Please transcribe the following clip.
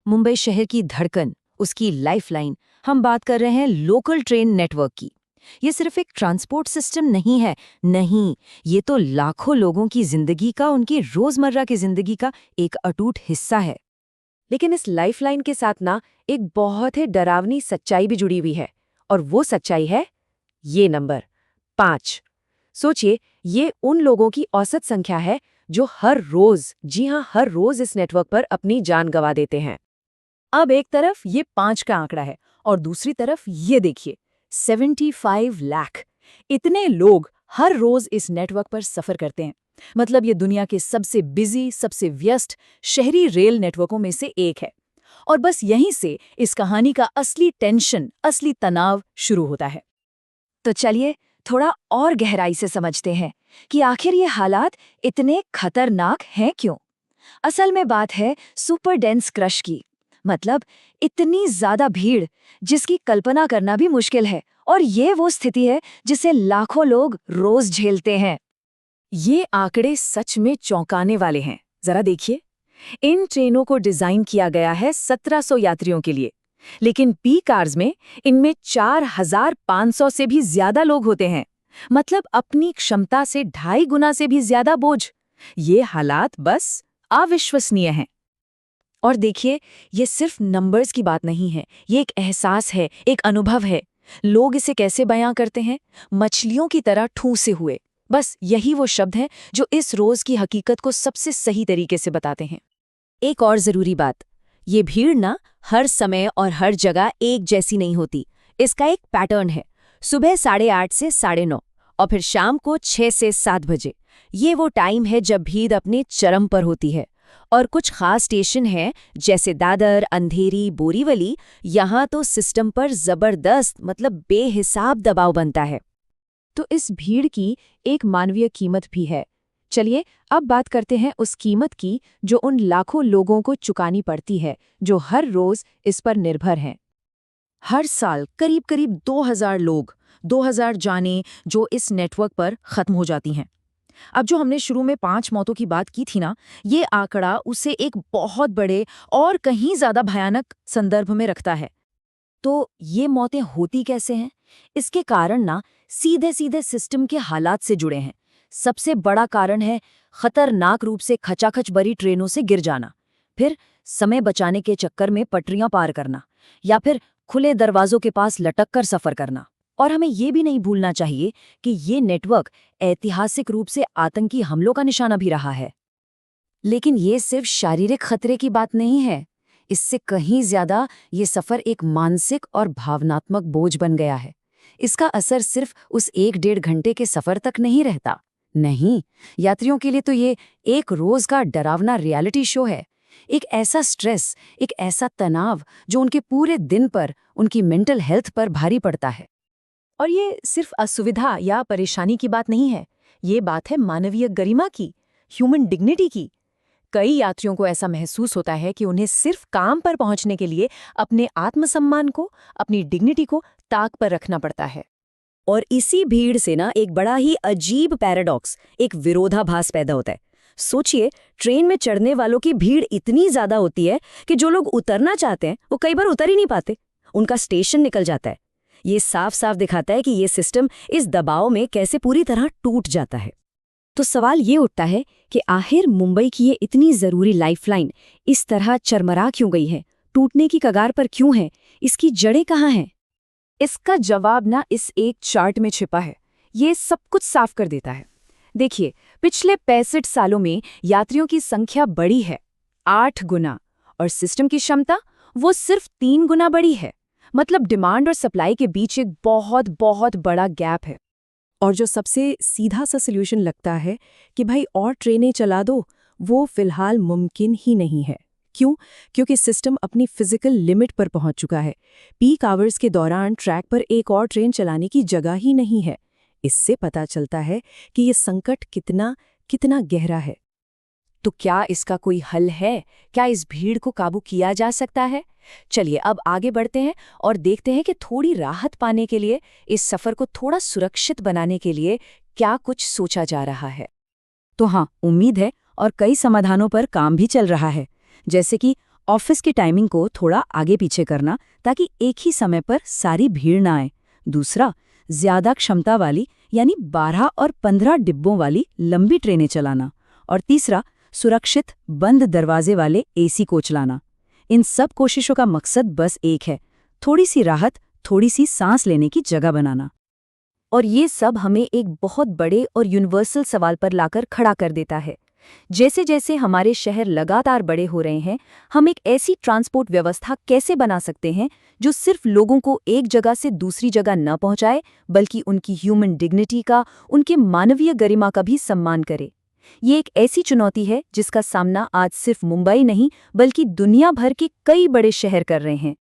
मुंबई शहर की धड़कन, उसकी लाइफलाइन। हम बात कर रहे हैं लोकल ट्रेन नेटवर्क की। ये सिर्फ एक ट्रांसपोर्ट सिस्टम नहीं है, नहीं, ये तो लाखों लोगों की जिंदगी का, उनकी रोजमर्रा की जिंदगी का एक अटूट हिस्सा है। लेकिन इस लाइफलाइन के साथ ना एक बहुत ही डरावनी सच्चाई भी जुड़ी हुई है, और वो सच्चाई है ये नंबर 5। सोचिए, ये उन लोगों की औसत संख्या है जो हर रोज, जी हाँ, हर रोज इस नेटवर्क पर अपनी जान गंवा देते हैं। अब एक तरफ ये 5 का आंकड़ा है और दूसरी तरफ ये देखिए 75 लाख। इतने लोग हर रोज इस नेटवर्क पर सफर करते हैं। मतलब ये दुनिया के सबसे बिजी, सबसे व्यस्त शहरी रेल नेटवर्कों में से एक है। और बस यहीं से इस कहानी का असली टेंशन, असली तनाव शुरू होता है। तो चलिए थोड़ा और गहराई से समझते हैं कि आखिर ये हालात इतने खतरनाक हैं क्यों। असल में बात है सुपर डेंस क्रश की। मतलब इतनी ज्यादा भीड़ जिसकी कल्पना करना भी मुश्किल है, और ये वो स्थिति है जिसे लाखों लोग रोज झेलते हैं। ये आंकड़े सच में चौंकाने वाले हैं। जरा देखिए, इन ट्रेनों को डिजाइन किया गया है 1700 यात्रियों के लिए, लेकिन पीक आवर्स में इनमें 4500 से भी ज्यादा लोग होते हैं। मतलब अपनी क्षमता से 2.5 गुना से भी ज्यादा बोझ। ये हालात बस अविश्वसनीय हैं। और देखिए, ये सिर्फ नंबर्स की बात नहीं है, ये एक एहसास है, एक अनुभव है। लोग इसे कैसे बयां करते हैं? मछलियों की तरह ठूंसे हुए। बस यही वो शब्द हैं जो इस रोज की हकीकत को सबसे सही तरीके से बताते हैं। एक और जरूरी बात, ये भीड़ ना हर समय और हर जगह एक जैसी नहीं होती। इसका एक पैटर्न है। सुबह 8:30 से 9:30 और फिर शाम को 6 से 7 बजे। ये वो टाइम है जब भीड़ अपने चरम पर होती है। और कुछ खास स्टेशन हैं जैसे दादर, अंधेरी, बोरीवली, यहाँ तो सिस्टम पर जबरदस्त, मतलब बेहिसाब दबाव बनता है। तो इस भीड़ की एक मानवीय कीमत भी है। चलिए अब बात करते हैं उस कीमत की जो उन लाखों लोगों को चुकानी पड़ती है जो हर रोज इस पर निर्भर हैं। हर साल करीब करीब 2000 लोग, 2000 जानें जो इस नेटवर्क पर खत्म हो जाती हैं। अब जो हमने शुरू में 5 मौतों की बात की थी ना, ये आंकड़ा उसे एक बहुत बड़े और कहीं ज्यादा भयानक संदर्भ में रखता है। तो ये मौतें होती कैसे हैं? इसके कारण ना सीधे सीधे सिस्टम के हालात से जुड़े हैं। सबसे बड़ा कारण है खतरनाक रूप से खचाखच भरी ट्रेनों से गिर जाना, फिर समय बचाने के चक्कर में पटरियां पार करना, या फिर खुले दरवाजों के पास लटक कर सफर करना। और हमें ये भी नहीं भूलना चाहिए कि ये नेटवर्क ऐतिहासिक रूप से आतंकी हमलों का निशाना भी रहा है। लेकिन ये सिर्फ शारीरिक खतरे की बात नहीं है। इससे कहीं ज्यादा ये सफर एक मानसिक और भावनात्मक बोझ बन गया है। इसका असर सिर्फ उस 1-1.5 घंटे के सफर तक नहीं रहता। नहीं, यात्रियों के लिए तो ये एक रोज का डरावना रियलिटी शो है। एक ऐसा स्ट्रेस, एक ऐसा तनाव जो उनके पूरे दिन पर, उनकी मेंटल हेल्थ पर भारी पड़ता है। और ये सिर्फ असुविधा या परेशानी की बात नहीं है, ये बात है मानवीय गरिमा की, ह्यूमन डिग्निटी की। कई यात्रियों को ऐसा महसूस होता है कि उन्हें सिर्फ काम पर पहुंचने के लिए अपने आत्मसम्मान को, अपनी डिग्निटी को ताक पर रखना पड़ता है। और इसी भीड़ से ना एक बड़ा ही अजीब पैराडॉक्स, एक विरोधाभास पैदा होता है। सोचिए, ट्रेन में चढ़ने वालों की भीड़ इतनी ज्यादा होती है कि जो लोग उतरना चाहते हैं वो कई बार उतर ही नहीं पाते, उनका स्टेशन निकल जाता है। ये साफ साफ दिखाता है कि ये सिस्टम इस दबाव में कैसे पूरी तरह टूट जाता है। तो सवाल ये उठता है कि आखिर मुंबई की ये इतनी जरूरी लाइफलाइन इस तरह चरमरा क्यों गई है, टूटने की कगार पर क्यों है, इसकी जड़ें कहाँ हैं? इसका जवाब ना इस एक चार्ट में छिपा है। ये सब कुछ साफ कर देता है। देखिए, पिछले 65 सालों में यात्रियों की संख्या बढ़ी है 8 गुना, और सिस्टम की क्षमता वो सिर्फ 3 गुना बढ़ी है। मतलब डिमांड और सप्लाई के बीच एक बहुत बहुत बड़ा गैप है। और जो सबसे सीधा सा सल्यूशन लगता है कि भाई और ट्रेनें चला दो, वो फिलहाल मुमकिन ही नहीं है। क्यों? क्योंकि सिस्टम अपनी फिजिकल लिमिट पर पहुंच चुका है। पीक आवर्स के दौरान ट्रैक पर एक और ट्रेन चलाने की जगह ही नहीं है। इससे पता चलता है कि ये संकट कितना कितना गहरा है। तो क्या इसका कोई हल है? क्या इस भीड़ को काबू किया जा सकता है? चलिए अब आगे बढ़ते हैं और देखते हैं कि थोड़ी राहत पाने के लिए, इस सफर को थोड़ा सुरक्षित बनाने के लिए क्या कुछ सोचा जा रहा है। तो हाँ, उम्मीद है और कई समाधानों पर काम भी चल रहा है, जैसे कि ऑफिस की टाइमिंग को थोड़ा आगे पीछे करना ताकि एक ही समय पर सारी भीड़ ना आए। दूसरा, ज्यादा क्षमता वाली यानी 12 और 15 डिब्बों वाली लंबी ट्रेनें चलाना। और तीसरा, सुरक्षित बंद दरवाजे वाले एसी कोच लाना। इन सब कोशिशों का मकसद बस एक है, थोड़ी सी राहत, थोड़ी सी सांस लेने की जगह बनाना। और ये सब हमें एक बहुत बड़े और यूनिवर्सल सवाल पर लाकर खड़ा कर देता है। जैसे जैसे हमारे शहर लगातार बड़े हो रहे हैं, हम एक ऐसी ट्रांसपोर्ट व्यवस्था कैसे बना सकते हैं जो सिर्फ लोगों को एक जगह से दूसरी जगह न पहुंचाए, बल्कि उनकी ह्यूमन डिग्निटी का, उनके मानवीय गरिमा का भी सम्मान करे। ये एक ऐसी चुनौती है जिसका सामना आज सिर्फ मुंबई नहीं, बल्कि दुनिया भर के कई बड़े शहर कर रहे हैं।